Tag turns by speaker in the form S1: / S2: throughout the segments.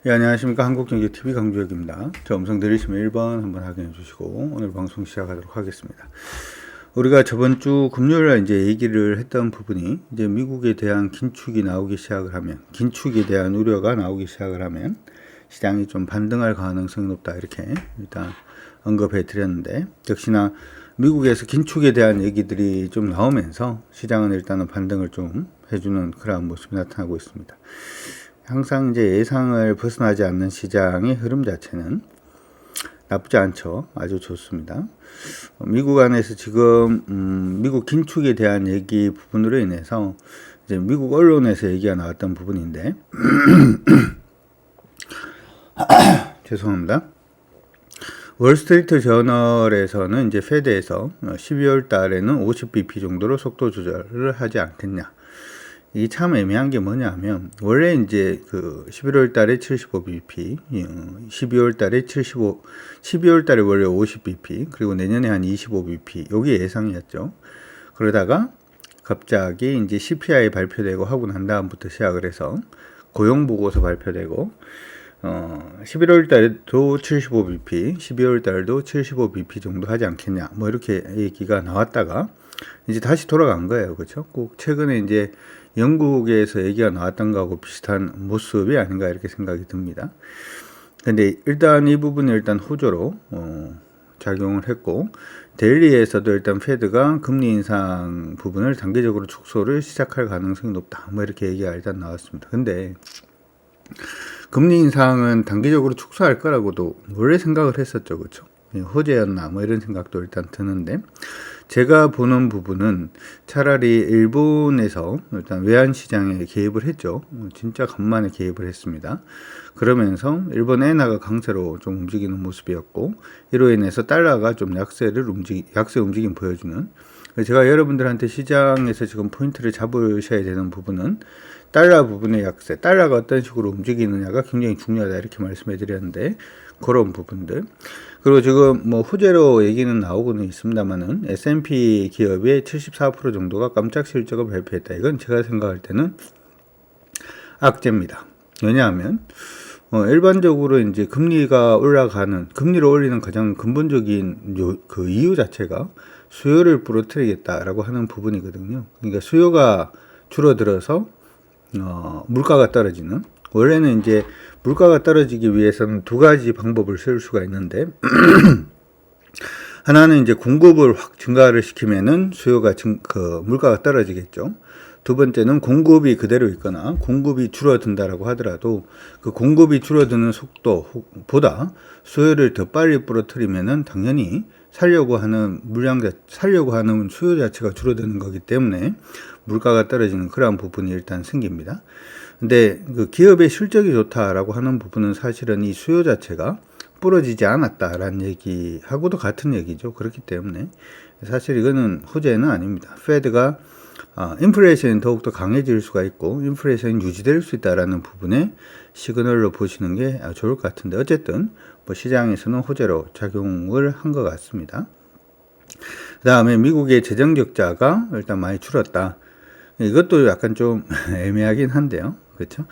S1: 예, 안녕하십니까. 한국경제TV 강주혁입니다. 저 음성 들으시면 1번 한번 확인해 주시고 오늘 방송 시작하도록 하겠습니다. 우리가 저번 주 금요일에 이제 얘기를 했던 부분이 이제 미국에 대한 긴축이 나오기 시작을 하면, 긴축에 대한 우려가 나오기 시작을 하면 시장이 좀 반등할 가능성이 높다, 이렇게 일단 언급해 드렸는데, 역시나 미국에서 긴축에 대한 얘기들이 좀 나오면서 시장은 일단은 반등을 좀 해주는 그러한 모습이 나타나고 있습니다. 항상 이제 예상을 벗어나지 않는 시장의 흐름 자체는 나쁘지 않죠. 아주 좋습니다. 미국 안에서 지금 미국 긴축에 대한 얘기 부분으로 인해서 이제 미국 언론에서 얘기가 나왔던 부분인데 죄송합니다. 월스트리트 저널에서는 이제 페드에서 12월 달에는 50bp 정도로 속도 조절을 하지 않겠냐. 이게 참 애매한 게 뭐냐면, 원래 이제 그 11월 달에 75bp, 12월 달에 12월 달에 원래 50bp, 그리고 내년에 한 25bp, 요게 예상이었죠. 그러다가 갑자기 이제 CPI 발표되고 하고 난 다음부터 시작을 해서 고용보고서 발표되고, 11월 달에도 75bp, 12월 달도 75bp 정도 하지 않겠냐, 뭐 이렇게 얘기가 나왔다가 이제 다시 돌아간 거예요. 그렇죠? 꼭 최근에 이제 영국에서 얘기가 나왔던 거하고 비슷한 모습이 아닌가 이렇게 생각이 듭니다. 근데 일단 이 부분이 일단 호조로 작용을 했고, 데일리에서도 일단 페드가 금리 인상 부분을 단계적으로 축소를 시작할 가능성이 높다, 뭐 이렇게 얘기가 일단 나왔습니다. 근데 금리 인상은 단계적으로 축소할 거라고도 원래 생각을 했었죠. 그렇죠? 호재였나 뭐 이런 생각도 일단 드는데, 제가 보는 부분은 차라리 일본에서 일단 외환시장에 개입을 했죠. 진짜 간만에 개입을 했습니다. 그러면서 일본 엔화가 강세로 좀 움직이는 모습이었고, 이로 인해서 달러가 좀 약세 움직임 보여주는, 제가 여러분들한테 시장에서 지금 포인트를 잡으셔야 되는 부분은 달러 부분의 약세, 달러가 어떤 식으로 움직이느냐가 굉장히 중요하다, 이렇게 말씀해 드렸는데, 그런 부분들. 그리고 지금 뭐 호재로 얘기는 나오고는 있습니다만은 S&P 기업의 74% 정도가 깜짝 실적을 발표했다. 이건 제가 생각할 때는 악재입니다. 왜냐하면 일반적으로 이제 금리를 올리는 가장 근본적인 그 이유 자체가 수요를 부러뜨리겠다라고 하는 부분이거든요. 그러니까 수요가 줄어들어서 물가가 떨어지는, 원래는 이제 물가가 떨어지기 위해서는 두 가지 방법을 쓸 수가 있는데, 하나는 이제 공급을 확 증가를 시키면은 물가가 떨어지겠죠. 두 번째는 공급이 그대로 있거나 공급이 줄어든다라고 하더라도 그 공급이 줄어드는 속도보다 수요를 더 빨리 부러뜨리면은 당연히 살려고 하는 수요 자체가 줄어드는 거기 때문에 물가가 떨어지는 그러한 부분이 일단 생깁니다. 근데 그 기업의 실적이 좋다라고 하는 부분은 사실은 이 수요 자체가 부러지지 않았다라는 얘기하고도 같은 얘기죠. 그렇기 때문에 사실 이거는 호재는 아닙니다. 페드가 인플레이션이 더욱더 강해질 수가 있고 인플레이션이 유지될 수 있다라는 부분에 시그널로 보시는 게 좋을 것 같은데, 어쨌든 뭐 시장에서는 호재로 작용을 한 것 같습니다. 그 다음에 미국의 재정 적자가 일단 많이 줄었다. 이것도 약간 좀 애매하긴 한데요. 그렇죠?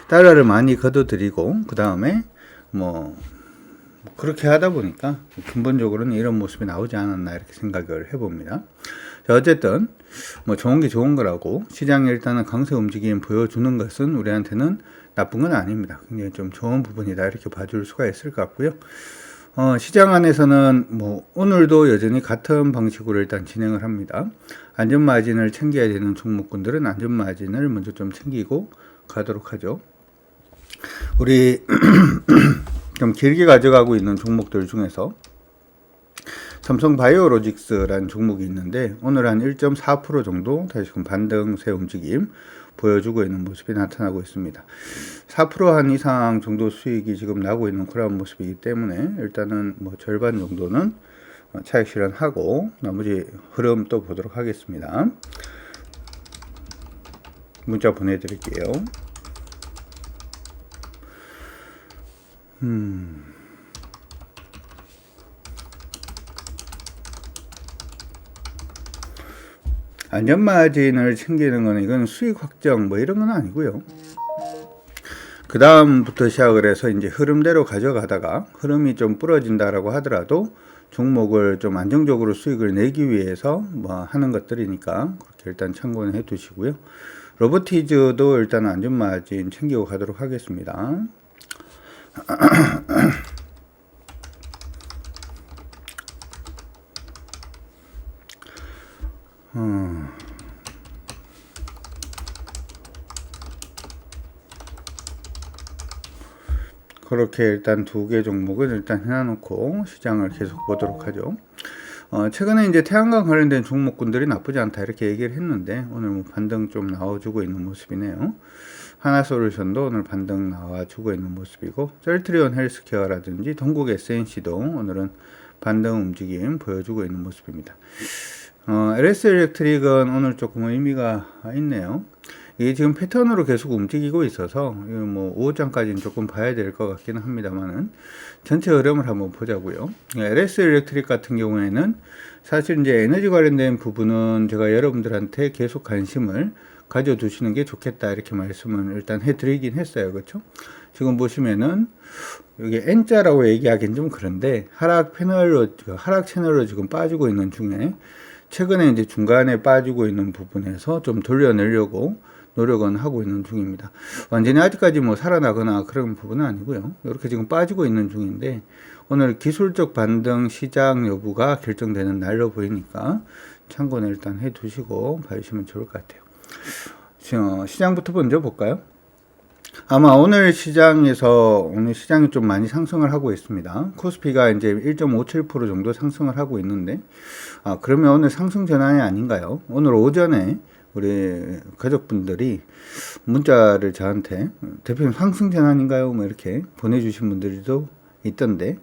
S1: 달러를 많이 걷어들이고 그 다음에 뭐 그렇게 하다 보니까 근본적으로는 이런 모습이 나오지 않았나 이렇게 생각을 해봅니다. 자, 어쨌든 뭐 좋은 게 좋은 거라고 시장에 일단은 강세 움직임 보여주는 것은 우리한테는 나쁜 건 아닙니다. 굉장히 좀 좋은 부분이다, 이렇게 봐줄 수가 있을 것 같고요. 시장 안에서는 뭐 오늘도 여전히 같은 방식으로 일단 진행을 합니다. 안전마진을 챙겨야 되는 종목군들은 안전마진을 먼저 좀 챙기고 가도록 하죠. 우리 좀 길게 가져가고 있는 종목들 중에서 삼성바이오로직스라는 종목이 있는데, 오늘 한 1.4% 정도 다시금 반등세 움직임 보여주고 있는 모습이 나타나고 있습니다. 4% 이상 정도 수익이 지금 나고 있는 그런 모습이기 때문에 일단은 뭐 절반 정도는 차익 실현하고 나머지 흐름 또 보도록 하겠습니다. 문자 보내드릴게요. 안전마진을 챙기는 거는 이건 수익 확정 뭐 이런 건 아니고요. 그 다음부터 시작을 해서 이제 흐름대로 가져가다가 흐름이 좀 부러진다라고 하더라도 종목을 좀 안정적으로 수익을 내기 위해서 뭐 하는 것들이니까 그렇게 일단 참고는 해 두시고요. 로보티즈도 일단 안전마진 챙기고 가도록 하겠습니다. 그렇게 일단 두 개 종목은 일단 해놔놓고 시장을 계속 보도록 하죠. 최근에 이제 태양광 관련된 종목군들이 나쁘지 않다 이렇게 얘기를 했는데 오늘 뭐 반등 좀 나와주고 있는 모습이네요. 하나솔루션도 오늘 반등 나와주고 있는 모습이고 셀트리온 헬스케어라든지 동국 SNC도 오늘은 반등 움직임 보여주고 있는 모습입니다. LS 일렉트릭은 오늘 조금 의미가 있네요. 이게 지금 패턴으로 계속 움직이고 있어서 뭐 5호장까지는 조금 봐야 될 것 같기는 합니다만은 전체 흐름을 한번 보자고요. LS 일렉트릭 같은 경우에는 사실 이제 에너지 관련된 부분은 제가 여러분들한테 계속 관심을 가져두시는 게 좋겠다 이렇게 말씀을 일단 해드리긴 했어요. 그렇죠? 지금 보시면은 여기 N자라고 얘기하기는 좀 그런데 하락 채널로 지금 빠지고 있는 중에 최근에 이제 중간에 빠지고 있는 부분에서 좀 돌려내려고 노력은 하고 있는 중입니다. 완전히 아직까지 뭐 살아나거나 그런 부분은 아니고요. 이렇게 지금 빠지고 있는 중인데 오늘 기술적 반등 시장 여부가 결정되는 날로 보이니까 참고는 일단 해 두시고 봐주시면 좋을 것 같아요. 시장부터 먼저 볼까요? 아마 오늘 시장이 좀 많이 상승을 하고 있습니다. 코스피가 이제 1.57% 정도 상승을 하고 있는데, 그러면 오늘 상승 전환이 아닌가요? 오늘 오전에 우리 가족분들이 문자를 저한테 대표님 상승 전환인가요? 뭐 이렇게 보내주신 분들도 있던데,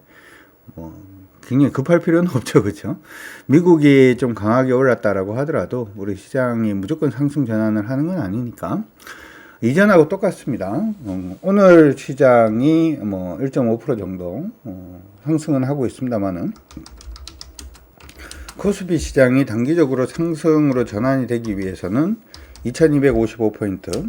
S1: 굉장히 급할 필요는 없죠. 그렇죠? 미국이 좀 강하게 올랐다라고 하더라도 우리 시장이 무조건 상승 전환을 하는 건 아니니까 이전하고 똑같습니다. 오늘 시장이 뭐 1.5% 정도 상승은 하고 있습니다만은 코스피 시장이 단기적으로 상승으로 전환이 되기 위해서는 2255포인트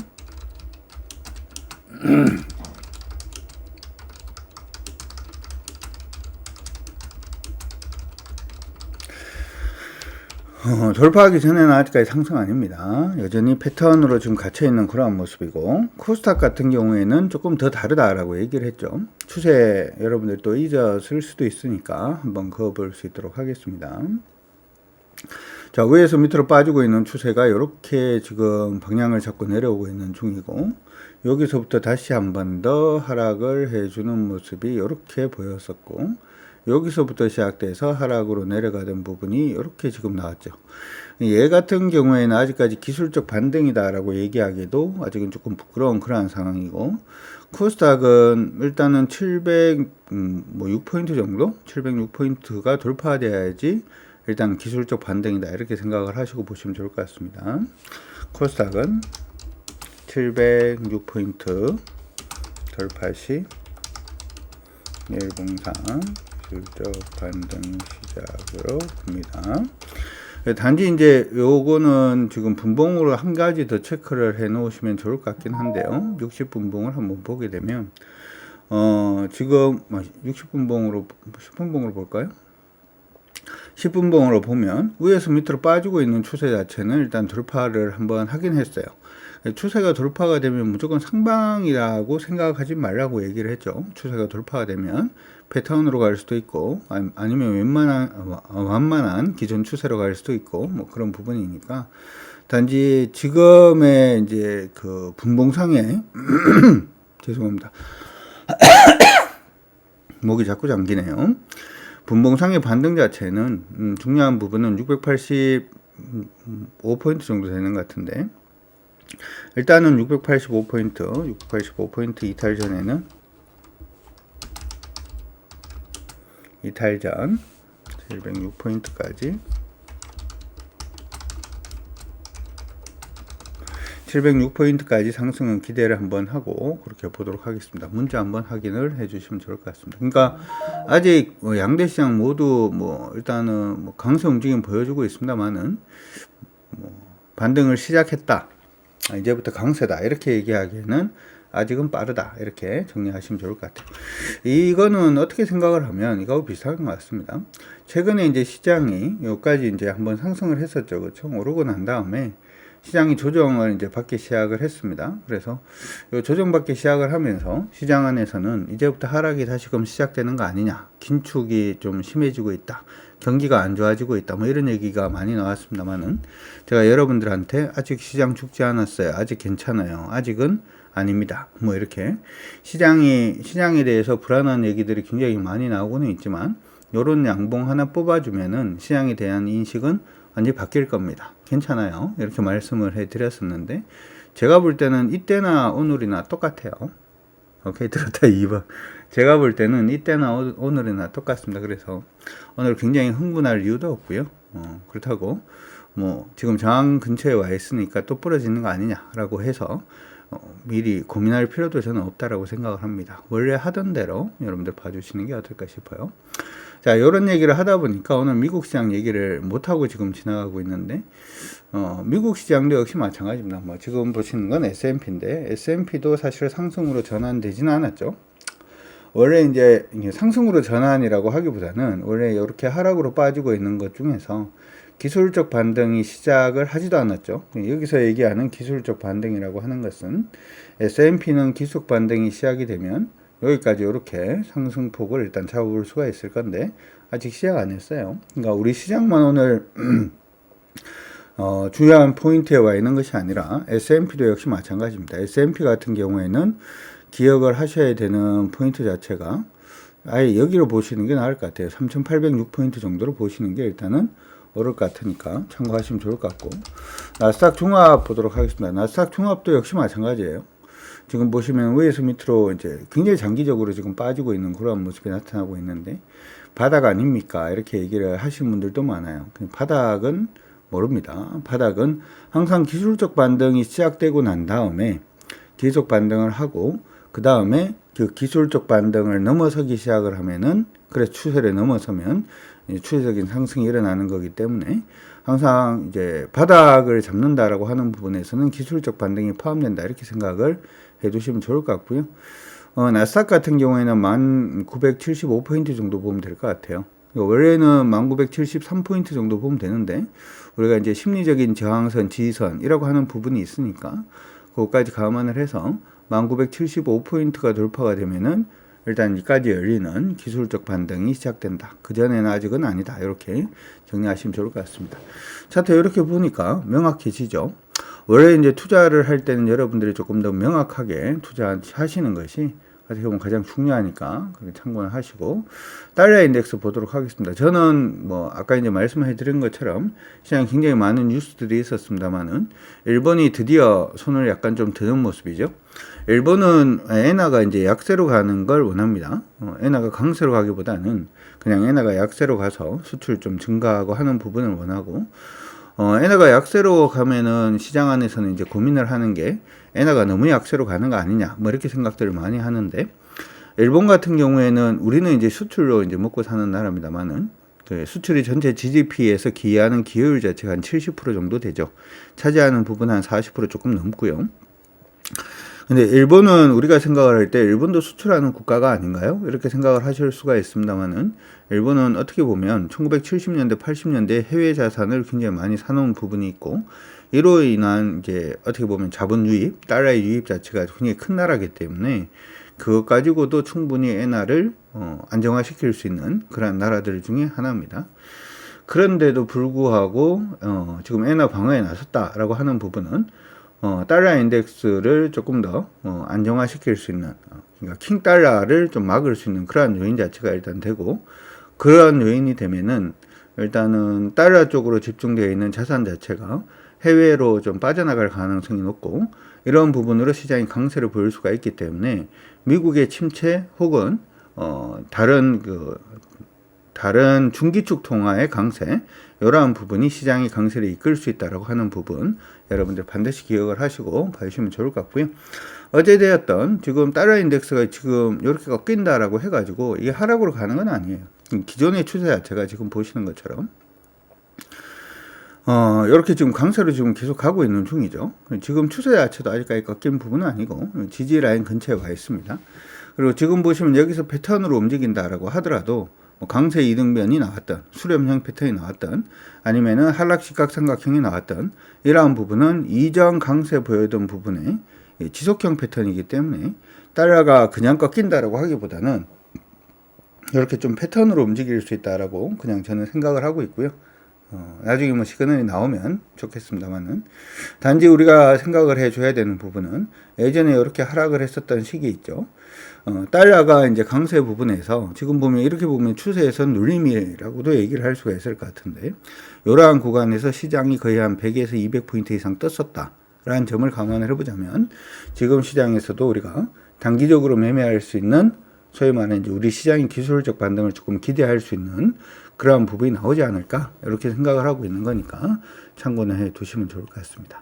S1: 돌파하기 전에는 아직까지 상승 아닙니다. 여전히 패턴으로 지금 갇혀있는 그러한 모습이고 코스닥 같은 경우에는 조금 더 다르다라고 얘기를 했죠. 추세 여러분들 또 잊었을 수도 있으니까 한번 그어볼 수 있도록 하겠습니다. 자, 위에서 밑으로 빠지고 있는 추세가 이렇게 지금 방향을 잡고 내려오고 있는 중이고 여기서부터 다시 한 번 더 하락을 해주는 모습이 이렇게 보였었고 여기서부터 시작돼서 하락으로 내려가던 부분이 이렇게 지금 나왔죠. 얘 같은 경우에는 아직까지 기술적 반등이다라고 얘기하기도 아직은 조금 부끄러운 그러한 상황이고 코스닥은 일단은 706포인트 정도? 706포인트가 돌파돼야지 일단 기술적 반등이다 이렇게 생각을 하시고 보시면 좋을 것 같습니다. 코스닥은 706포인트 돌파 시 일봉상 기술적 반등 시작으로 봅니다. 단지 이제 요거는 지금 분봉으로 한 가지 더 체크를 해 놓으시면 좋을 것 같긴 한데요. 60분봉을 한번 보게 되면 지금 60분봉으로 10분봉으로 볼까요? 10분봉으로 보면 위에서 밑으로 빠지고 있는 추세 자체는 일단 돌파를 한번 하긴 했어요. 추세가 돌파가 되면 무조건 상방이라고 생각하지 말라고 얘기를 했죠. 추세가 돌파가 되면 패턴으로 갈 수도 있고 아니면 완만한 기존 추세로 갈 수도 있고 뭐 그런 부분이니까 단지 지금의 이제 그 분봉상에 죄송합니다. 목이 자꾸 잠기네요. 분봉상의 반등 자체는 중요한 부분은 685포인트 정도 되는 것 같은데 일단은 685포인트 이탈 전에는 이탈 전 706포인트까지 706포인트까지 상승은 기대를 한번 하고 그렇게 보도록 하겠습니다. 문자 한번 확인을 해 주시면 좋을 것 같습니다. 그러니까 아직 양대 시장 모두 일단은 강세 움직임 보여주고 있습니다만은 반등을 시작했다. 이제부터 강세다. 이렇게 얘기하기에는 아직은 빠르다. 이렇게 정리하시면 좋을 것 같아요. 이거는 어떻게 생각을 하면 이거하고 비슷한 것 같습니다. 최근에 이제 시장이 여기까지 이제 한번 상승을 했었죠. 그렇죠? 오르고 난 다음에 시장이 조정을 이제 받기 시작을 했습니다. 그래서 요 조정받기 시작을 하면서 시장 안에서는 이제부터 하락이 다시금 시작되는 거 아니냐. 긴축이 좀 심해지고 있다. 경기가 안 좋아지고 있다. 뭐 이런 얘기가 많이 나왔습니다만은 제가 여러분들한테 아직 시장 죽지 않았어요. 아직 괜찮아요. 아직은 아닙니다. 뭐 이렇게 시장에 대해서 불안한 얘기들이 굉장히 많이 나오고는 있지만 요런 양봉 하나 뽑아주면은 시장에 대한 인식은 완전히 바뀔 겁니다. 괜찮아요. 이렇게 말씀을 해드렸었는데 제가 볼 때는 이때나 오늘이나 똑같아요. 오케이, 들었다 2번. 제가 볼 때는 이때나 오늘이나 똑같습니다. 그래서 오늘 굉장히 흥분할 이유도 없고요. 그렇다고 뭐 지금 저항 근처에 와 있으니까 또 부러지는 거 아니냐라고 해서 미리 고민할 필요도 저는 없다라고 생각을 합니다. 원래 하던 대로 여러분들 봐주시는 게 어떨까 싶어요. 자, 이런 얘기를 하다 보니까 오늘 미국 시장 얘기를 못하고 지금 지나가고 있는데, 미국 시장도 역시 마찬가지입니다. 뭐, 지금 보시는 건 S&P인데, S&P도 사실 상승으로 전환되지는 않았죠. 원래 이제 상승으로 전환이라고 하기보다는 원래 이렇게 하락으로 빠지고 있는 것 중에서 기술적 반등이 시작을 하지도 않았죠. 여기서 얘기하는 기술적 반등이라고 하는 것은 S&P는 기술 반등이 시작이 되면 여기까지 이렇게 상승폭을 일단 잡아볼 수가 있을 건데 아직 시작 안 했어요. 그러니까 우리 시장만 오늘 중요한 포인트에 와 있는 것이 아니라 S&P도 역시 마찬가지입니다. S&P 같은 경우에는 기억을 하셔야 되는 포인트 자체가 아예 여기로 보시는 게 나을 것 같아요. 3806포인트 정도로 보시는 게 일단은 오를 것 같으니까 참고하시면 좋을 것 같고, 나스닥 종합 보도록 하겠습니다. 나스닥 종합도 역시 마찬가지예요. 지금 보시면 위에서 밑으로 이제 굉장히 장기적으로 지금 빠지고 있는 그런 모습이 나타나고 있는데 바닥 아닙니까? 이렇게 얘기를 하시는 분들도 많아요. 바닥은 모릅니다. 바닥은 항상 기술적 반등이 시작되고 난 다음에 계속 반등을 하고 그 다음에 그 기술적 반등을 넘어서기 시작을 하면은 그래 추세를 넘어서면 추세적인 상승이 일어나는 거기 때문에 항상 이제 바닥을 잡는다라고 하는 부분에서는 기술적 반등이 포함된다 이렇게 생각을 해두시면 좋을 것 같고요. 나스닥 같은 경우에는 1975포인트 정도 보면 될 것 같아요. 원래는 1973포인트 정도 보면 되는데 우리가 이제 심리적인 저항선, 지지선이라고 하는 부분이 있으니까 그것까지 감안을 해서 1975포인트가 돌파가 되면은 일단 이까지 열리는 기술적 반등이 시작된다. 그전에는 아직은 아니다. 이렇게 정리하시면 좋을 것 같습니다. 차트 이렇게 보니까 명확해지죠. 원래 이제 투자를 할 때는 여러분들이 조금 더 명확하게 투자하시는 것이 어떻게 보면 가장 중요하니까 그렇게 참고를 하시고, 달러 인덱스 보도록 하겠습니다. 저는 뭐 아까 이제 말씀해 드린 것처럼 시장에 굉장히 많은 뉴스들이 있었습니다만은 일본이 드디어 손을 약간 좀 드는 모습이죠. 일본은 엔화가 이제 약세로 가는 걸 원합니다. 엔화가 강세로 가기보다는 그냥 엔화가 약세로 가서 수출 좀 증가하고 하는 부분을 원하고, 엔화가 약세로 가면은 시장 안에서는 이제 고민을 하는 게 엔화가 너무 약세로 가는 거 아니냐, 뭐 이렇게 생각들을 많이 하는데, 일본 같은 경우에는 우리는 이제 수출로 이제 먹고 사는 나라입니다만은 수출이 전체 GDP에서 기여하는 기여율 자체가 한 70% 정도 되죠. 차지하는 부분 한 40% 조금 넘고요. 근데 일본은 우리가 생각을 할 때 일본도 수출하는 국가가 아닌가요? 이렇게 생각을 하실 수가 있습니다만은 일본은 어떻게 보면 1970년대, 80년대 해외 자산을 굉장히 많이 사놓은 부분이 있고, 이로 인한 이제 어떻게 보면 자본 유입, 달러의 유입 자체가 굉장히 큰 나라이기 때문에 그것 가지고도 충분히 엔화를 안정화시킬 수 있는 그런 나라들 중에 하나입니다. 그런데도 불구하고 지금 엔화 방어에 나섰다라고 하는 부분은 달러 인덱스를 조금 더 안정화시킬 수 있는, 그러니까 킹 달러를 좀 막을 수 있는 그러한 요인 자체가 일단 되고, 그러한 요인이 되면은 일단은 달러 쪽으로 집중되어 있는 자산 자체가 해외로 좀 빠져나갈 가능성이 높고, 이런 부분으로 시장이 강세를 보일 수가 있기 때문에 미국의 침체 혹은 다른 중기축 통화의 강세, 이러한 부분이 시장의 강세를 이끌 수 있다라고 하는 부분 여러분들 반드시 기억을 하시고 봐주시면 좋을 것 같고요. 어제 되었던 지금 달러 인덱스가 지금 이렇게 꺾인다라고 해가지고 이게 하락으로 가는 건 아니에요. 기존의 추세 자체가 지금 보시는 것처럼 이렇게 지금 강세로 지금 계속 가고 있는 중이죠. 지금 추세 자체도 아직까지 꺾인 부분은 아니고 지지 라인 근처에 와 있습니다. 그리고 지금 보시면 여기서 패턴으로 움직인다라고 하더라도 뭐 강세 이등변이 나왔던 수렴형 패턴이 나왔던 아니면은 하락시각 삼각형이 나왔던 이러한 부분은 이전 강세 보여던 부분의 지속형 패턴이기 때문에 달러가 그냥 꺾인다라고 하기보다는 이렇게 좀 패턴으로 움직일 수 있다라고 그냥 저는 생각을 하고 있고요. 나중에 뭐 시그널이 나오면 좋겠습니다만은 단지 우리가 생각을 해줘야 되는 부분은 예전에 이렇게 하락을 했었던 시기 있죠. 달러가 이제 강세 부분에서 지금 보면 이렇게 보면 추세에선 눌림이라고도 얘기를 할 수가 있을 것 같은데 이러한 구간에서 시장이 거의 한 100에서 200포인트 이상 떴었다라는 점을 감안을 해보자면 지금 시장에서도 우리가 단기적으로 매매할 수 있는 소위 말하는 이제 우리 시장의 기술적 반등을 조금 기대할 수 있는 그러한 부분이 나오지 않을까 이렇게 생각을 하고 있는 거니까 참고는 해 두시면 좋을 것 같습니다.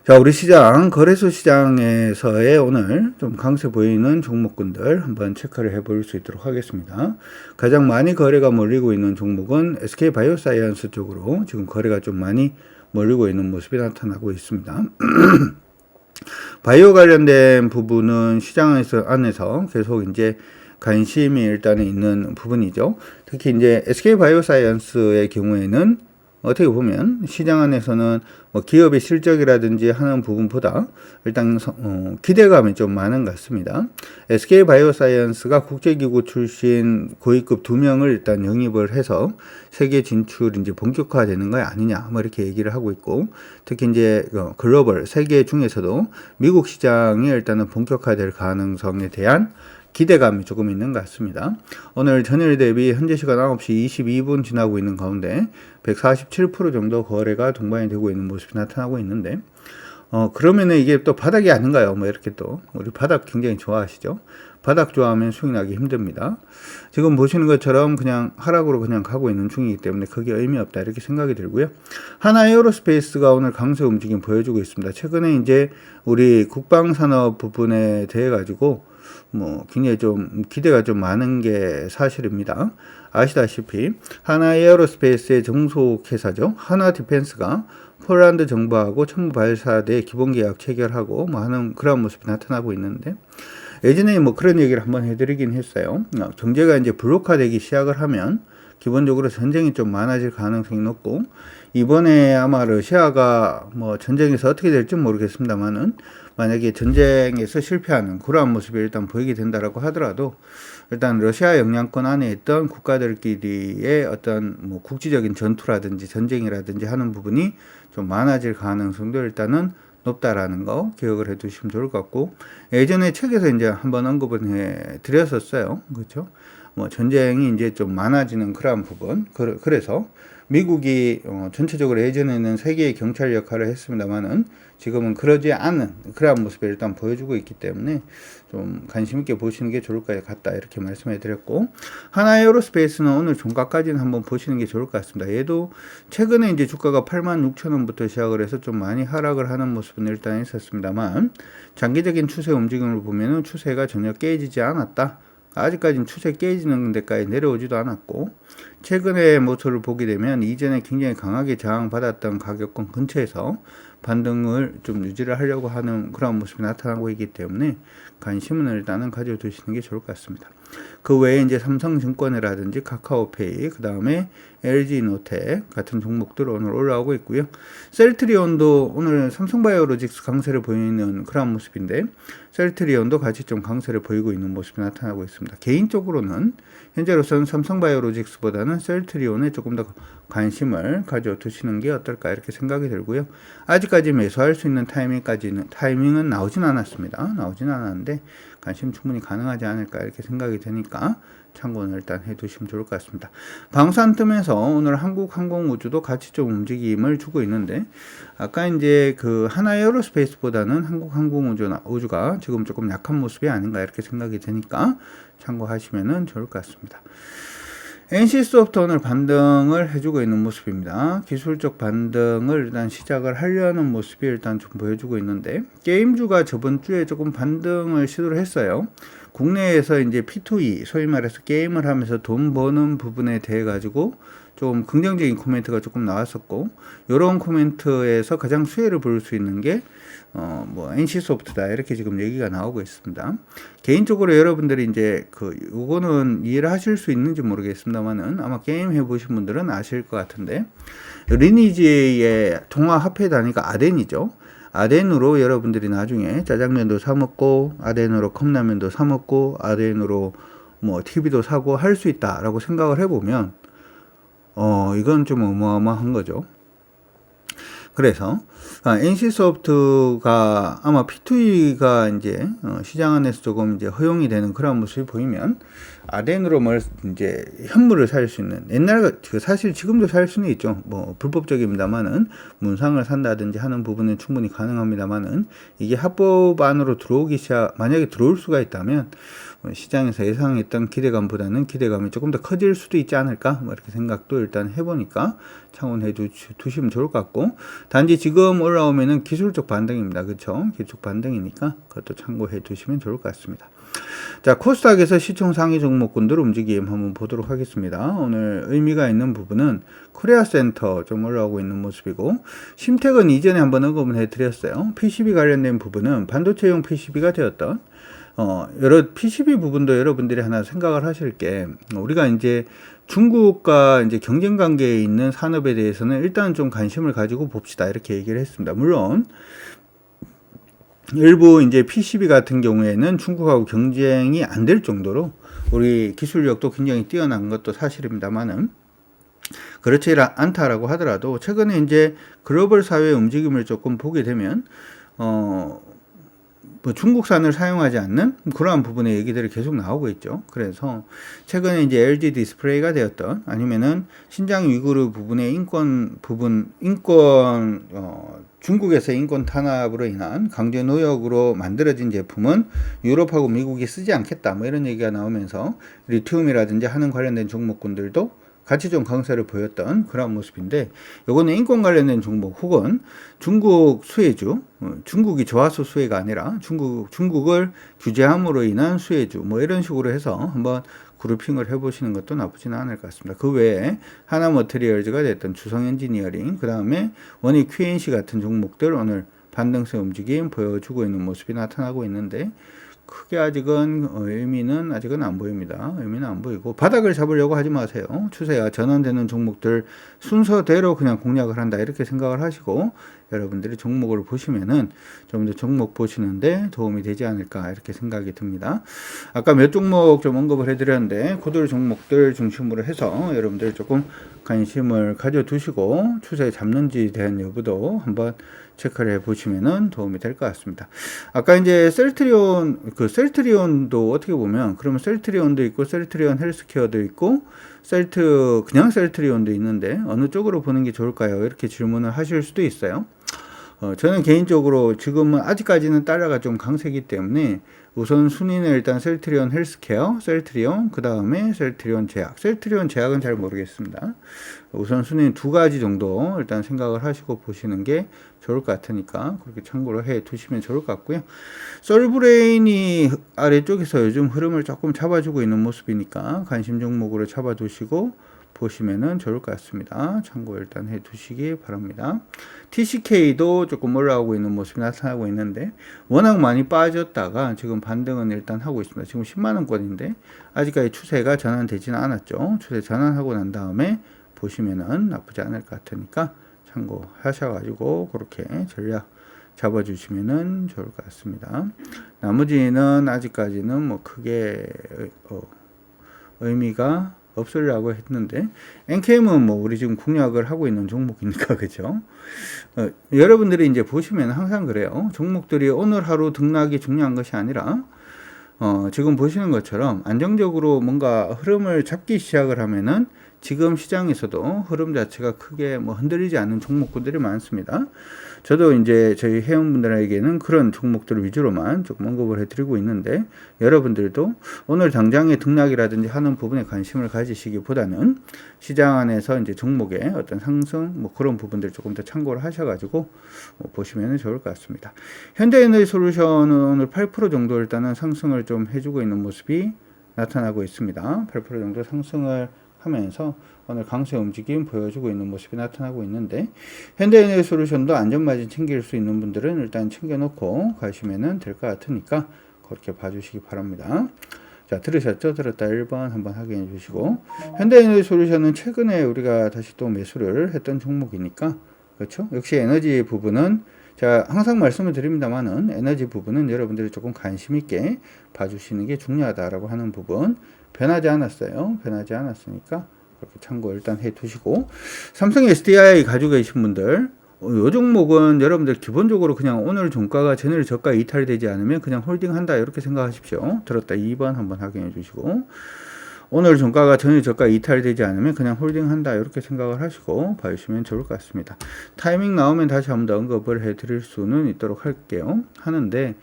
S1: 자, 우리 시장 거래소 시장에서의 오늘 좀 강세 보이는 종목군들 한번 체크를 해볼 수 있도록 하겠습니다. 가장 많이 거래가 몰리고 있는 종목은 SK 바이오사이언스 쪽으로 지금 거래가 좀 많이 몰리고 있는 모습이 나타나고 있습니다. 바이오 관련된 부분은 시장에서 안에서 계속 이제 관심이 일단은 있는 부분이죠. 특히 이제 SK 바이오사이언스의 경우에는 어떻게 보면 시장 안에서는 뭐 기업의 실적이라든지 하는 부분보다 일단 기대감이 좀 많은 것 같습니다. SK 바이오사이언스가 국제기구 출신 고위급 2명을 일단 영입을 해서 세계 진출 이제 본격화되는 거 아니냐 뭐 이렇게 얘기를 하고 있고 특히 이제 글로벌 세계 중에서도 미국 시장이 일단은 본격화될 가능성에 대한 기대감이 조금 있는 것 같습니다. 오늘 전일 대비 현재 시간 9시 22분 지나고 있는 가운데 147% 정도 거래가 동반이 되고 있는 모습이 나타나고 있는데 그러면은 이게 또 바닥이 아닌가요? 뭐 이렇게 또 우리 바닥 굉장히 좋아하시죠? 바닥 좋아하면 수익 나기 힘듭니다. 지금 보시는 것처럼 그냥 하락으로 그냥 가고 있는 중이기 때문에 크게 의미 없다 이렇게 생각이 들고요. 하나에어로스페이스가 오늘 강세 움직임 보여주고 있습니다. 최근에 이제 우리 국방산업 부분에 대해 가지고 뭐 굉장히 좀 기대가 좀 많은 게 사실입니다. 아시다시피 하나에어로스페이스의 정속 회사죠. 하나디펜스가 폴란드 정부하고 첨부발사대 기본계약 체결하고 뭐 하는 그런 모습이 나타나고 있는데 예전에 뭐 그런 얘기를 한번 해드리긴 했어요. 경제가 이제 블록화되기 시작을 하면 기본적으로 전쟁이 좀 많아질 가능성이 높고 이번에 아마 러시아가 뭐 전쟁에서 어떻게 될지 모르겠습니다만은 만약에 전쟁에서 실패하는 그러한 모습이 일단 보이게 된다라고 하더라도 일단 러시아 영향권 안에 있던 국가들끼리의 어떤 뭐 국지적인 전투라든지 전쟁이라든지 하는 부분이 좀 많아질 가능성도 일단은 높다라는 거 기억을 해 두시면 좋을 것 같고 예전에 책에서 이제 한번 언급은 해 드렸었어요. 그렇죠? 뭐 전쟁이 이제 좀 많아지는 그러한 부분. 그래서 미국이 전체적으로 예전에는 세계의 경찰 역할을 했습니다만은 지금은 그러지 않은 그러한 모습을 일단 보여주고 있기 때문에 좀 관심 있게 보시는 게 좋을 것 같다 이렇게 말씀해 드렸고 하나에어로스페이스는 오늘 종가까지는 한번 보시는 게 좋을 것 같습니다. 얘도 최근에 이제 주가가 86,000원부터 시작을 해서 좀 많이 하락을 하는 모습은 일단 있었습니다만 장기적인 추세 움직임을 보면은 추세가 전혀 깨지지 않았다. 아직까지는 추세 깨지는 데까지 내려오지도 않았고 최근의 모습을 보게 되면 이전에 굉장히 강하게 저항받았던 가격권 근처에서 반등을 좀 유지를 하려고 하는 그런 모습이 나타나고 있기 때문에 관심은 일단은 가져두시는 게 좋을 것 같습니다. 그 외에 이제 삼성증권이라든지 카카오페이, 그 다음에 LG노텍 같은 종목들 오늘 올라오고 있고요. 셀트리온도 오늘 삼성바이오로직스 강세를 보이는 그런 모습인데 셀트리온도 같이 좀 강세를 보이고 있는 모습이 나타나고 있습니다. 개인적으로는 현재로서는 삼성바이오로직스보다는 셀트리온에 조금 더 관심을 가져두시는 게 어떨까 이렇게 생각이 들고요. 아직까지 매수할 수 있는 타이밍은 나오진 않았습니다. 나오진 않았는데 관심 충분히 가능하지 않을까 이렇게 생각이 되니까 참고는 일단 해두시면 좋을 것 같습니다. 방산 틈에서 오늘 한국항공우주도 같이 좀 움직임을 주고 있는데 아까 이제 그 하나에어로스페이스보다는 한국항공우주가 지금 조금 약한 모습이 아닌가 이렇게 생각이 되니까 참고하시면 좋을 것 같습니다. NC소프트 오늘 반등을 해주고 있는 모습입니다. 기술적 반등을 일단 시작을 하려는 모습이 일단 좀 보여주고 있는데 게임주가 저번 주에 조금 반등을 시도를 했어요. 국내에서 이제 P2E 소위 말해서 게임을 하면서 돈 버는 부분에 대해 가지고 좀 긍정적인 코멘트가 조금 나왔었고, 이런 코멘트에서 가장 수혜를 볼 수 있는 게 NC소프트다 이렇게 지금 얘기가 나오고 있습니다. 개인적으로 여러분들이 이제 요거는 이해를 하실 수 있는지 모르겠습니다만은 아마 게임 해보신 분들은 아실 것 같은데, 리니지의 동화 화폐 단위가 아덴이죠. 아덴으로 여러분들이 나중에 짜장면도 사 먹고, 아덴으로 컵라면도 사 먹고, 아덴으로 TV도 사고 할 수 있다라고 생각을 해보면, 이건 좀 어마어마한 거죠. 그래서 NC소프트가 아마 P2E가 이제 시장 안에서 조금 이제 허용이 되는 그런 모습이 보이면 아덴으로 이제 현물을 살 수 있는, 옛날 사실 지금도 살 수는 있죠. 불법적입니다만은 문상을 산다든지 하는 부분은 충분히 가능합니다만은, 이게 합법 안으로 만약에 들어올 수가 있다면 시장에서 예상했던 기대감보다는 기대감이 조금 더 커질 수도 있지 않을까, 이렇게 생각도 일단 해보니까 참고해 두시면 좋을 것 같고, 단지 지금 올라오면은 기술적 반등입니다. 그렇죠? 기술적 반등이니까 그것도 참고해 두시면 좋을 것 같습니다. 자, 코스닥에서 시총 상위 종목군들 움직임 한번 보도록 하겠습니다. 오늘 의미가 있는 부분은 코리아센터 좀 올라오고 있는 모습이고, 심택은 이전에 한번 언급을 해드렸어요. PCB 관련된 부분은 반도체용 PCB가 되었던 여러 PCB 부분도 여러분들이 하나 생각을 하실 게, 우리가 이제 중국과 이제 경쟁 관계에 있는 산업에 대해서는 일단 좀 관심을 가지고 봅시다 이렇게 얘기를 했습니다. 물론 일부 이제 PCB 같은 경우에는 중국하고 경쟁이 안 될 정도로 우리 기술력도 굉장히 뛰어난 것도 사실입니다만은, 그렇지 않다라고 하더라도 최근에 이제 글로벌 사회의 움직임을 조금 보게 되면 중국산을 사용하지 않는 그러한 부분의 얘기들이 계속 나오고 있죠. 그래서 최근에 이제 LG 디스플레이가 되었던, 아니면은 신장 위구르 부분의 중국에서 인권 탄압으로 인한 강제 노역으로 만들어진 제품은 유럽하고 미국이 쓰지 않겠다, 이런 얘기가 나오면서 리튬이라든지 하는 관련된 종목군들도 같이 좀 강세를 보였던 그런 모습인데, 요거는 인권 관련된 종목 혹은 중국 수혜주, 중국이 좋아서 수혜가 아니라 중국을 규제함으로 인한 수혜주, 이런 식으로 해서 한번 그룹핑을 해보시는 것도 나쁘지는 않을 것 같습니다. 그 외에 하나머티리얼즈가 됐던 주성엔지니어링, 그 다음에 원익 QNC 같은 종목들 오늘 반등세 움직임 보여주고 있는 모습이 나타나고 있는데, 크게 아직은 의미는 안 보입니다. 의미는 안 보이고, 바닥을 잡으려고 하지 마세요. 추세가 전환되는 종목들 순서대로 그냥 공략을 한다 이렇게 생각을 하시고, 여러분들이 종목을 보시면은 좀 더 종목 보시는데 도움이 되지 않을까 이렇게 생각이 듭니다. 아까 몇 종목 좀 언급을 해드렸는데, 그들 종목들 중심으로 해서 여러분들이 조금 관심을 가져두시고 추세 잡는지에 대한 여부도 한번 체크를 해보시면은 도움이 될 것 같습니다. 아까 이제 셀트리온도 어떻게 보면, 그러면 셀트리온도 있고 셀트리온 헬스케어도 있고 그냥 셀트리온도 있는데 어느 쪽으로 보는 게 좋을까요? 이렇게 질문을 하실 수도 있어요. 저는 개인적으로 지금은 아직까지는 달러가 좀 강세기 때문에 우선 순위는 일단 셀트리온 헬스케어, 셀트리온, 그 다음에 셀트리온 제약. 셀트리온 제약은 잘 모르겠습니다. 우선 순위는 두 가지 정도 일단 생각을 하시고 보시는 게 좋을 것 같으니까 그렇게 참고로 해 두시면 좋을 것 같고요. 솔브레인이 아래쪽에서 요즘 흐름을 조금 잡아주고 있는 모습이니까 관심 종목으로 잡아두시고 보시면은 좋을 것 같습니다. 참고 일단 해 두시기 바랍니다. TCK도 조금 올라오고 있는 모습이 나타나고 있는데, 워낙 많이 빠졌다가 지금 반등은 일단 하고 있습니다. 지금 10만원권인데 아직까지 추세가 전환되지는 않았죠. 추세 전환하고 난 다음에 보시면은 나쁘지 않을 것 같으니까 참고하셔가지고 그렇게 전략 잡아주시면은 좋을 것 같습니다. 나머지는 아직까지는 크게 의미가 없으려고 했는데, NKM은 우리 지금 공략을 하고 있는 종목이니까, 그죠? 여러분들이 이제 보시면 항상 그래요. 종목들이 오늘 하루 등락이 중요한 것이 아니라, 지금 보시는 것처럼 안정적으로 뭔가 흐름을 잡기 시작을 하면은 지금 시장에서도 흐름 자체가 크게 흔들리지 않는 종목군들이 많습니다. 저도 이제 저희 회원분들에게는 그런 종목들 위주로만 조금 언급을 해드리고 있는데, 여러분들도 오늘 당장의 등락이라든지 하는 부분에 관심을 가지시기보다는 시장 안에서 이제 종목의 어떤 상승 그런 부분들 조금 더 참고를 하셔가지고 보시면 좋을 것 같습니다. 현대에너지솔루션은 오늘 8% 정도 일단은 상승을 좀 해주고 있는 모습이 나타나고 있습니다. 8% 정도 상승을 하면서 오늘 강세 움직임 보여주고 있는 모습이 나타나고 있는데, 현대에너지솔루션도 안전마진 챙길 수 있는 분들은 일단 챙겨놓고 가시면 될 것 같으니까 그렇게 봐주시기 바랍니다. 자, 들으셨죠? 들었다 1번 한번 확인해 주시고, 현대에너지솔루션은 최근에 우리가 다시 또 매수를 했던 종목이니까, 그렇죠? 역시 에너지 부분은 제가 항상 말씀을 드립니다만은 에너지 부분은 여러분들이 조금 관심 있게 봐주시는 게 중요하다라고 하는 부분 변하지 않았어요. 변하지 않았으니까 그렇게 참고 일단 해 두시고, 삼성 SDI 가지고 계신 분들, 이 종목은 여러분들 기본적으로 그냥 오늘 종가가 전일 저가 이탈되지 않으면 그냥 홀딩한다 이렇게 생각하십시오. 들었다 2번 한번 확인해 주시고, 오늘 종가가 전일 저가 이탈되지 않으면 그냥 홀딩한다 이렇게 생각을 하시고 봐주시면 좋을 것 같습니다. 타이밍 나오면 다시 한번 더 언급을 해 드릴 수는 있도록 할게요. 하는데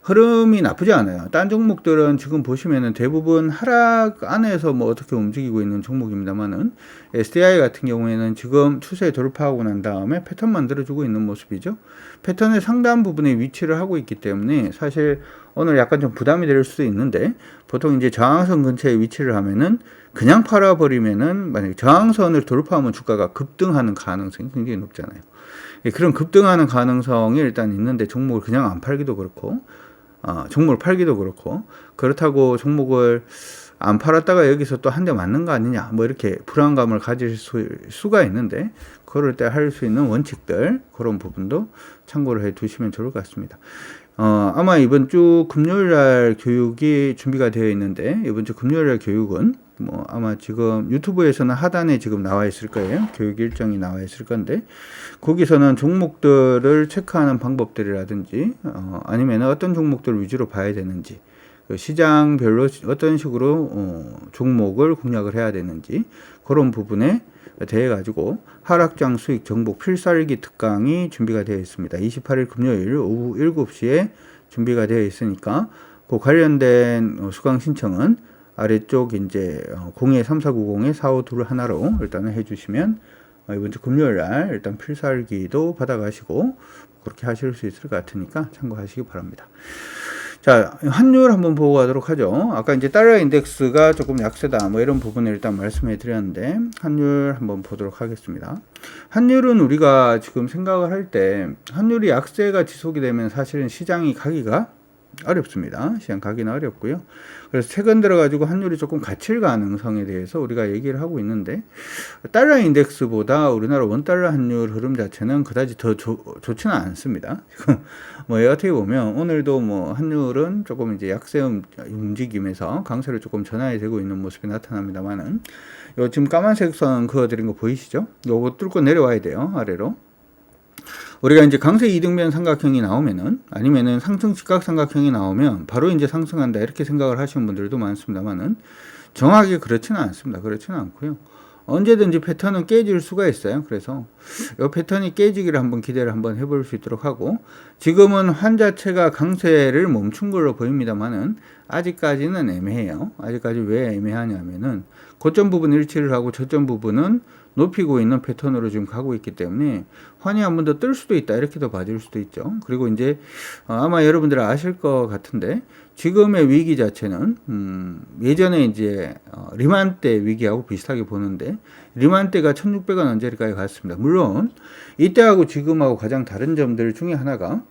S1: 흐름이 나쁘지 않아요. 딴 종목들은 지금 보시면은 대부분 하락 안에서 뭐 어떻게 움직이고 있는 종목입니다만은, SDI 같은 경우에는 지금 추세 돌파하고 난 다음에 패턴 만들어주고 있는 모습이죠. 패턴의 상단 부분에 위치를 하고 있기 때문에 사실 오늘 약간 좀 부담이 될 수도 있는데, 보통 이제 저항선 근처에 위치를 하면은 그냥 팔아버리면은 만약에 저항선을 돌파하면 주가가 급등하는 가능성이 굉장히 높잖아요. 그런 급등하는 가능성이 일단 있는데 종목을 그냥 안 팔기도 그렇고, 종목을 팔기도 그렇고, 그렇다고 종목을 안 팔았다가 여기서 또 한 대 맞는 거 아니냐 뭐 이렇게 불안감을 가질 수가 있는데, 그럴 때 할 수 있는 원칙들 그런 부분도 참고를 해 두시면 좋을 것 같습니다. 아마 이번 주 금요일 날 교육이 준비가 되어 있는데, 이번 주 금요일 날 교육은 뭐 아마 지금 유튜브에서는 하단에 지금 나와 있을 거예요. 교육 일정이 나와 있을 건데, 거기서는 종목들을 체크하는 방법들이라든지 아니면 어떤 종목들 위주로 봐야 되는지, 시장별로 어떤 식으로 종목을 공략을 해야 되는지 그런 부분에 대해 가지고 하락장 수익 정복 필살기 특강이 준비가 되어 있습니다. 28일 금요일 오후 7시에 준비가 되어 있으니까 그 관련된 수강 신청은 아래쪽 이제 02-3490-4521로 일단은 해주시면 이번 주 금요일 날 일단 필살기도 받아가시고 그렇게 하실 수 있을 것 같으니까 참고하시기 바랍니다. 자, 환율 한번 보고 가도록 하죠. 아까 이제 달러 인덱스가 조금 약세다 뭐 이런 부분을 일단 말씀해 드렸는데, 환율 한번 보도록 하겠습니다. 환율은 우리가 지금 생각을 할 때 환율이 약세가 지속이 되면 사실은 시장이 가기가 어렵습니다. 시장 가기는 어렵고요. 그래서 최근 들어가지고 환율이 조금 갇힐 가능성에 대해서 우리가 얘기를 하고 있는데, 달러 인덱스보다 우리나라 원달러 환율 흐름 자체는 그다지 더 좋지는 않습니다. 지금 뭐 어떻게 보면 오늘도 뭐 환율은 조금 이제 약세 움직임에서 강세로 조금 전환이 되고 있는 모습이 나타납니다만은, 요 지금 까만색 선 그어드린 거 보이시죠? 요거 뚫고 내려와야 돼요, 아래로. 우리가 이제 강세 이등변 삼각형이 나오면은, 아니면은 상승 직각 삼각형이 나오면 바로 이제 상승한다 이렇게 생각을 하시는 분들도 많습니다만은, 정확하게 그렇지는 않습니다. 그렇지는 않고요. 언제든지 패턴은 깨질 수가 있어요. 그래서 이 패턴이 깨지기를 한번 기대를 한번 해볼 수 있도록 하고, 지금은 환 자체가 강세를 멈춘 걸로 보입니다만은 아직까지는 애매해요. 아직까지 왜 애매하냐면은 고점 부분 일치를 하고 저점 부분은 높이고 있는 패턴으로 지금 가고 있기 때문에 환이 한 번 더 뜰 수도 있다 이렇게도 봐줄 수도 있죠. 그리고 이제 아마 여러분들 아실 것 같은데, 지금의 위기 자체는 예전에 이제 리만 때 위기하고 비슷하게 보는데, 리만 때가 1,600원 언저리까지 갔습니다. 물론 이때하고 지금하고 가장 다른 점들 중에 하나가,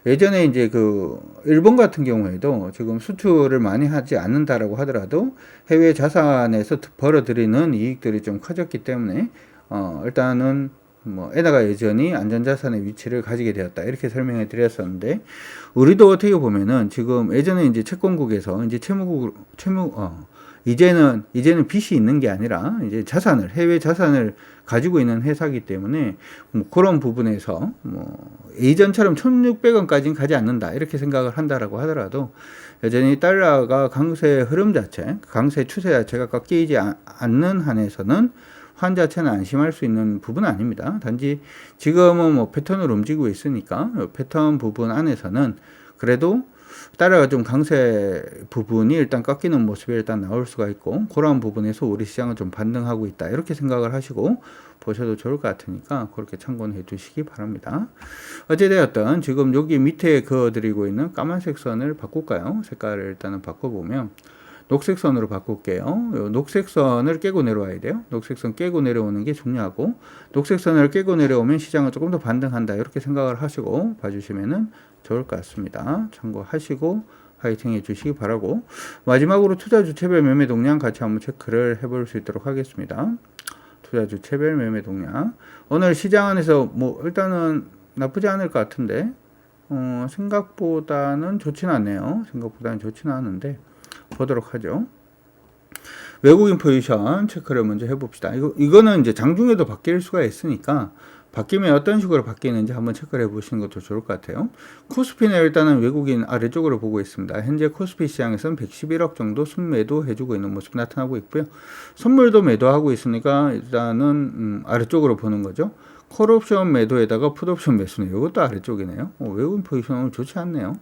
S1: 예전에 이제 그 일본 같은 경우에도 지금 수출을 많이 하지 않는다라고 하더라도 해외 자산에서 벌어들이는 이익들이 좀 커졌기 때문에 일단은 뭐 에다가 여전히 안전자산의 위치를 가지게 되었다 이렇게 설명해 드렸었는데, 우리도 어떻게 보면은 지금 예전에 이제 채권국에서 이제 이제는 빚이 있는 게 아니라 이제 해외 자산을 가지고 있는 회사이기 때문에 뭐 그런 부분에서 뭐 예전처럼 1,600원까지는 가지 않는다 이렇게 생각을 한다라고 하더라도, 여전히 달러가 강세 흐름 자체, 강세 추세 자체가 꺾이지 않는 한에서는 환 자체는 안심할 수 있는 부분은 아닙니다. 단지 지금은 뭐 패턴으로 움직이고 있으니까 패턴 부분 안에서는 그래도 달러가 좀 강세 부분이 일단 꺾이는 모습이 일단 나올 수가 있고, 그런 부분에서 우리 시장은 좀 반등하고 있다 이렇게 생각을 하시고 보셔도 좋을 것 같으니까 그렇게 참고해 두시기 바랍니다. 어찌되었든 지금 여기 밑에 그어드리고 있는 까만색 선을 바꿀까요? 색깔을 일단은 바꿔보면 녹색선으로 바꿀게요. 요 녹색선을 깨고 내려와야 돼요. 녹색선 깨고 내려오는 게 중요하고, 녹색선을 깨고 내려오면 시장은 조금 더 반등한다. 이렇게 생각을 하시고 봐주시면 좋을 것 같습니다. 참고하시고 화이팅 해주시기 바라고, 마지막으로 투자 주체별 매매 동향 같이 한번 체크를 해볼 수 있도록 하겠습니다. 투자 주체별 매매 동향. 오늘 시장 안에서 뭐 일단은 나쁘지 않을 것 같은데, 생각보다는 좋지는 않네요. 생각보다는 좋지는 않은데 보도록 하죠. 외국인 포지션 체크를 먼저 해봅시다. 이거는 이제 장중에도 바뀔 수가 있으니까, 바뀌면 어떤 식으로 바뀌는지 한번 체크를 해보시는 것도 좋을 것 같아요. 코스피는 일단은 외국인 아래쪽으로 보고 있습니다. 현재 코스피 시장에서는 111억 정도 순매도 해주고 있는 모습 나타나고 있고요. 선물도 매도하고 있으니까 일단은 아래쪽으로 보는 거죠. 콜옵션 매도에다가 풋옵션 매수네요. 이것도 아래쪽이네요. 외국인 포지션 오늘 좋지 않네요.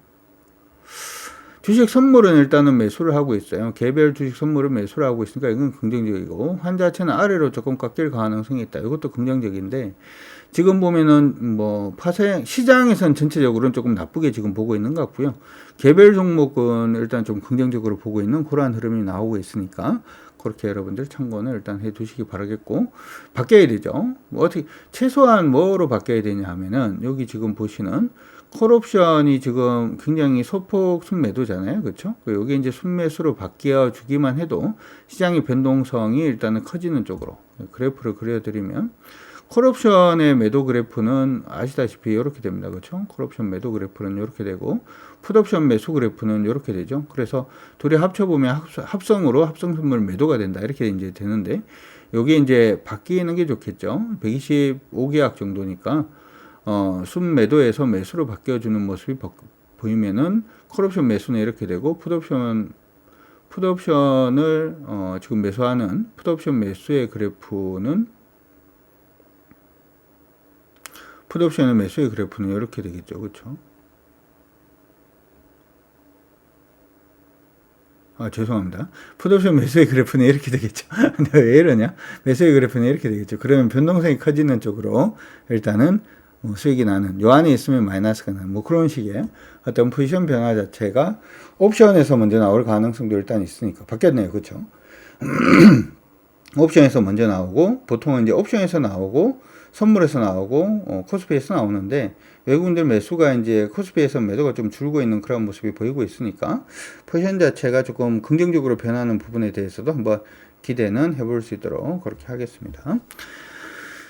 S1: 주식 선물은 일단은 매수를 하고 있어요. 개별 주식 선물은 매수를 하고 있으니까 이건 긍정적이고, 환 자체는 아래로 조금 깎일 가능성이 있다. 이것도 긍정적인데, 지금 보면은 뭐 파생 시장에선 전체적으로는 조금 나쁘게 지금 보고 있는 것 같고요. 개별 종목은 일단 좀 긍정적으로 보고 있는 그러한 흐름이 나오고 있으니까 그렇게 여러분들 참고는 일단 해 두시기 바라겠고, 바뀌어야 되죠. 뭐 어떻게 최소한 뭐로 바뀌어야 되냐 하면은, 여기 지금 보시는 콜옵션이 지금 굉장히 소폭 순매도잖아요. 그렇죠? 여기 이제 순매수로 바뀌어 주기만 해도 시장의 변동성이 일단은 커지는 쪽으로 그래프를 그려드리면, 콜옵션의 매도 그래프는 아시다시피 이렇게 됩니다. 그렇죠? 콜옵션 매도 그래프는 이렇게 되고, 풋옵션 매수 그래프는 이렇게 되죠. 그래서 둘이 합쳐보면 합성으로 합성 선물 매도가 된다. 이렇게 이제 되는데, 여기 이제 바뀌는 게 좋겠죠. 125계약 정도니까 순매도에서 매수로 바뀌어주는 모습이 보이면은 콜옵션 매수는 이렇게 되고, 풋옵션을 지금 매수하는 풋옵션 매수의 그래프는, 풋옵션의 매수의 그래프는 이렇게 되겠죠. 그렇죠? 죄송합니다. 풋옵션 매수의 그래프는 이렇게 되겠죠. 왜 이러냐? 매수의 그래프는 이렇게 되겠죠. 그러면 변동성이 커지는 쪽으로 일단은 수익이 나는, 요 안에 있으면 마이너스가 나는 뭐 그런 식의 어떤 포지션 변화 자체가 옵션에서 먼저 나올 가능성도 일단 있으니까 바뀌었네요. 그렇죠? 옵션에서 먼저 나오고, 보통은 이제 옵션에서 나오고 선물에서 나오고 코스피에서 나오는데, 외국인들 매수가 이제 코스피에서 매도가 좀 줄고 있는 그런 모습이 보이고 있으니까 포지션 자체가 조금 긍정적으로 변하는 부분에 대해서도 한번 기대는 해볼 수 있도록 그렇게 하겠습니다.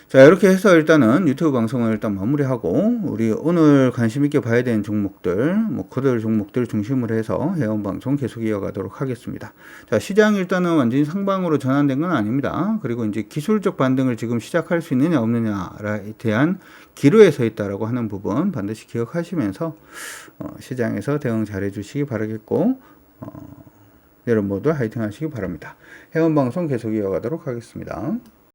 S1: 자, 이렇게 해서 일단은 유튜브 방송을 일단 마무리하고, 우리 오늘 관심 있게 봐야 되는 종목들, 뭐 그들 종목들 중심으로 해서 회원 방송 계속 이어가도록 하겠습니다. 자, 시장 일단은 완전히 상방으로 전환된 건 아닙니다. 그리고 이제 기술적 반등을 지금 시작할 수 있느냐 없느냐에 대한 기로에 서 있다라고 하는 부분 반드시 기억하시면서 시장에서 대응 잘 해주시기 바라겠고, 여러분 모두 화이팅 하시기 바랍니다. 회원 방송 계속 이어가도록 하겠습니다.